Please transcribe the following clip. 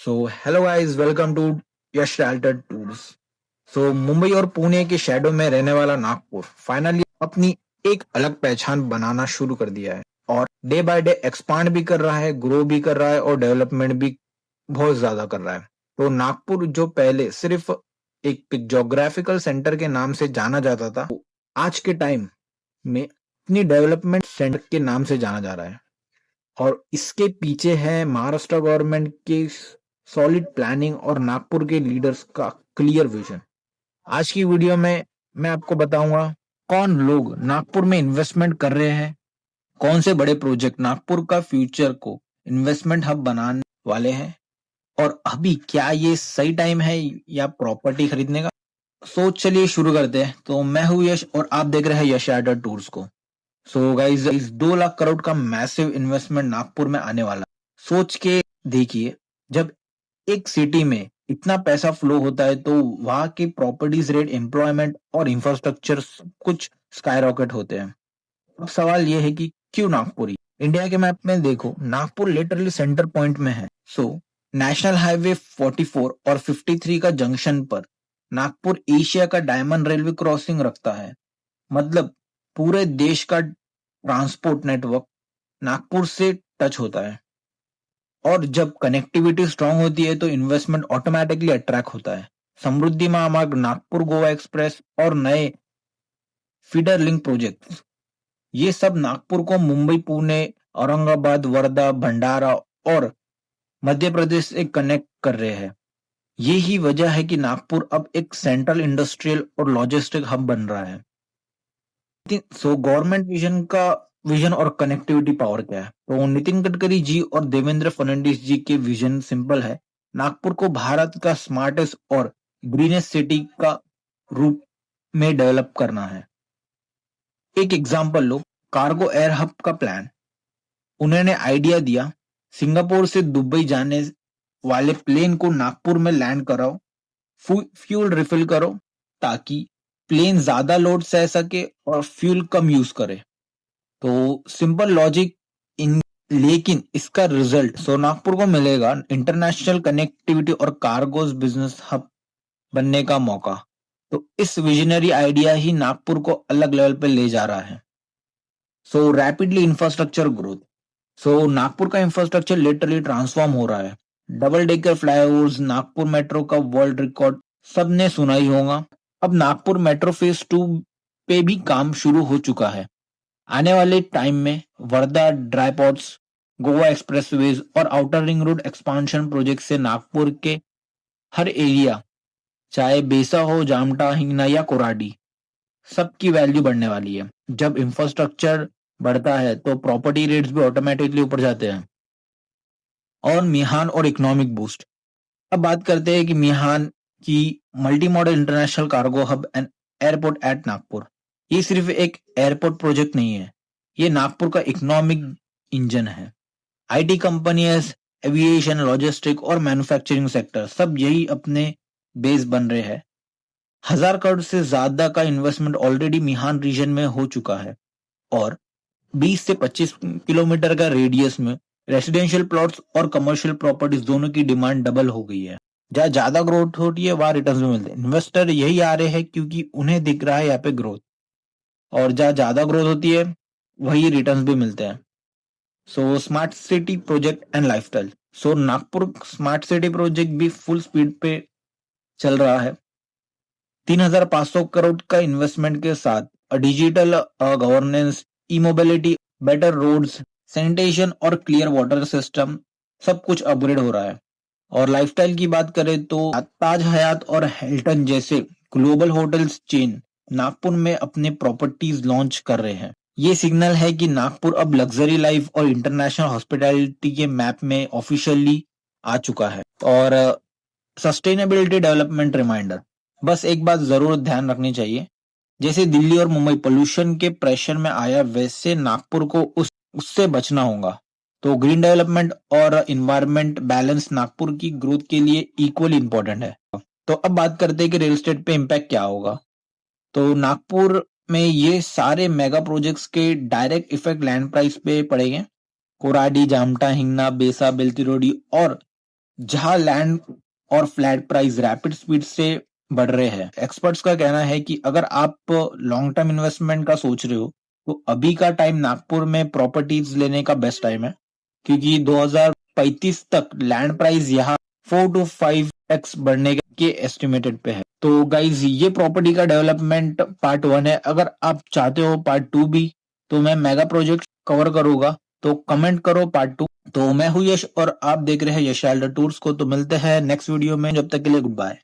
So hello guys, welcome to Yash realtor tours. Mumbai और पुणे के shadow में रहने वाला नागपुर फाइनली अपनी एक अलग पहचान बनाना शुरू कर दिया है और डे बाय डे एक्सपांड भी कर रहा है, ग्रो भी कर रहा है और डेवलपमेंट भी बहुत ज्यादा कर रहा है। तो नागपुर जो पहले सिर्फ एक ज्योग्राफिकल सेंटर के नाम से जाना जाता था, वो आज के टाइम में अपनी डेवलपमेंट सेंटर के नाम से जाना जा रहा है। और इसके पीछे है महाराष्ट्र गवर्नमेंट की सॉलिड प्लानिंग और नागपुर के लीडर्स का क्लियर विजन। आज की वीडियो में मैं आपको बताऊंगा कौन लोग नागपुर में इन्वेस्टमेंट कर रहे हैं, कौन से बड़े प्रोजेक्ट नागपुर का फ्यूचर को इन्वेस्टमेंट हब बनाने वाले हैं और अभी क्या ये सही टाइम है या प्रॉपर्टी खरीदने का। चलिए शुरू करते हैं। तो मैं हूँ यश और आप देख रहे हैं यश राइडर टूर्स को। गाइस, इस 2 लाख करोड़ का मैसिव इन्वेस्टमेंट नागपुर में आने वाला। सोच के देखिए, जब एक सिटी में इतना पैसा फ्लो होता है तो वहां की प्रॉपर्टीज रेट, एम्प्लॉयमेंट और इंफ्रास्ट्रक्चर कुछ स्काई रॉकेट होते हैं। अब सवाल यह है कि क्यों नागपुर ही? इंडिया के मैप में देखो, नागपुर लिटरली सेंटर पॉइंट में है। नेशनल हाईवे 44 और 53 का जंक्शन पर नागपुर एशिया का डायमंड रेलवे क्रॉसिंग रखता है। मतलब पूरे देश का ट्रांसपोर्ट नेटवर्क नागपुर से टच होता है। और जब कनेक्टिविटी स्ट्रांग होती है तो इन्वेस्टमेंट ऑटोमेटिकली अट्रैक्ट होता है। समृद्धि महामार्ग, नागपुर गोवा एक्सप्रेस और नए फीडर लिंक प्रोजेक्ट, ये सब नागपुर को मुंबई, पुणे, औरंगाबाद, वर्धा, भंडारा और मध्य प्रदेश से कनेक्ट कर रहे हैं। यही वजह है कि नागपुर अब एक सेंट्रल इंडस्ट्रियल और लॉजिस्टिक हब बन रहा है। गवर्नमेंट विजन और कनेक्टिविटी पावर क्या है? तो नितिन गडकरी जी और देवेंद्र फडणवीस जी के विजन सिंपल है। नागपुर को भारत का स्मार्टेस्ट और ग्रीनेस्ट सिटी का रूप में डेवलप करना है। एक एग्जांपल लो, कार्गो एयर हब का प्लान। उन्होंने आइडिया दिया, सिंगापुर से दुबई जाने वाले प्लेन को नागपुर में लैंड कराओ, फ्यूल रिफिल करो ताकि प्लेन ज्यादा लोड सह सके और फ्यूल कम यूज करे। तो सिंपल लॉजिक इन, लेकिन इसका रिजल्ट नागपुर को मिलेगा इंटरनेशनल कनेक्टिविटी और कार्गोस बिजनेस हब बनने का मौका। तो इस विजनरी आइडिया ही नागपुर को अलग लेवल पे ले जा रहा है। Rapidly infrastructure growth. नागपुर का इंफ्रास्ट्रक्चर लिटरली ट्रांसफॉर्म हो रहा है। Double decker flyovers, Nagpur metro का वर्ल्ड रिकॉर्ड सबने सुना ही होगा। अब नागपुर मेट्रो फेज 2 पे भी काम शुरू हो चुका है। आने वाले टाइम में वर्धा ड्राईपोर्ट्स, गोवा एक्सप्रेसवेज और outer ring road expansion project से नागपुर के हर एरिया, चाहे बेसा हो, जामटा, हिंगना या कोराडी, सबकी वैल्यू बढ़ने वाली है। जब इंफ्रास्ट्रक्चर बढ़ता है तो प्रॉपर्टी रेट्स भी ऑटोमेटिकली ऊपर जाते हैं। और मिहान और इकोनॉमिक बूस्ट। अब बात करते हैं कि मिहान की multi modal international cargo hub and airport at Nagpur. ये सिर्फ एक एयरपोर्ट प्रोजेक्ट नहीं है, ये नागपुर का इकोनॉमिक इंजन है। आईटी कंपनीज, एविएशन, लॉजिस्टिक और मैन्युफैक्चरिंग सेक्टर सब यही अपने बेस बन रहे हैं। 1000 करोड़ से ज्यादा का इन्वेस्टमेंट ऑलरेडी मिहान रीजन में हो चुका है और 20 से 25 किलोमीटर का रेडियस में रेसिडेंशियल प्लॉट्स और कमर्शियल प्रॉपर्टीज दोनों की डिमांड डबल हो गई है। जहाँ ज्यादा ग्रोथ होती है वहां रिटर्न्स भी मिलते हैं। इन्वेस्टर यही आ रहे हैं क्योंकि उन्हें दिख रहा है यहाँ पे ग्रोथ, और जहाँ ज्यादा ग्रोथ होती है वही रिटर्न्स भी मिलते हैं। Smart city project and lifestyle. Nagpur smart city project भी फुल स्पीड पे चल रहा है। 3500 करोड़ का इन्वेस्टमेंट के साथ डिजिटल गवर्नेंस, ई मोबिलिटी, बेटर रोड्स, सैनिटेशन और क्लियर वाटर सिस्टम सब कुछ अपग्रेड हो रहा है। और लाइफस्टाइल की बात करें तो ताज हयात और हिल्टन जैसे ग्लोबल होटल्स चेन नागपुर में अपने प्रॉपर्टीज लॉन्च कर रहे हैं। ये सिग्नल है कि नागपुर अब लग्जरी लाइफ और इंटरनेशनल हॉस्पिटैलिटी के मैप में ऑफिशियली आ चुका है। और सस्टेनेबिलिटी डेवलपमेंट रिमाइंडर, बस एक बात जरूर ध्यान रखनी चाहिए, जैसे दिल्ली और मुंबई पोल्यूशन के प्रेशर में आया वैसे नागपुर को उससे बचना होगा। तो ग्रीन डेवलपमेंट और इन्वायरमेंट बैलेंस नागपुर की ग्रोथ के लिए इक्वली इंपॉर्टेंट है। तो अब बात करते हैं कि रियल एस्टेट पे इम्पैक्ट क्या होगा। तो नागपुर में ये सारे मेगा प्रोजेक्ट्स के डायरेक्ट इफेक्ट लैंड प्राइस पे पड़ेंगे। कोराडी, जामटा, हिंगना, बेसा, बेलतिरोडी और जहां लैंड और फ्लैट प्राइस रैपिड स्पीड से बढ़ रहे हैं। एक्सपर्ट्स का कहना है कि अगर आप लॉन्ग टर्म इन्वेस्टमेंट का सोच रहे हो तो अभी का टाइम नागपुर में प्रॉपर्टीज लेने का बेस्ट टाइम है, क्योंकि 2035 तक लैंड प्राइस यहाँ 4 to 5x बढ़ने के एस्टिमेटेड पे है। तो गाइज ये प्रॉपर्टी का डेवलपमेंट पार्ट 1 है। अगर आप चाहते हो पार्ट 2 भी, तो मैं मेगा प्रोजेक्ट कवर करूंगा, तो कमेंट करो पार्ट 2। तो मैं हूँ यश और आप देख रहे हैं यश टूर्स को। तो मिलते हैं नेक्स्ट वीडियो में, जब तक के लिए गुड बाय।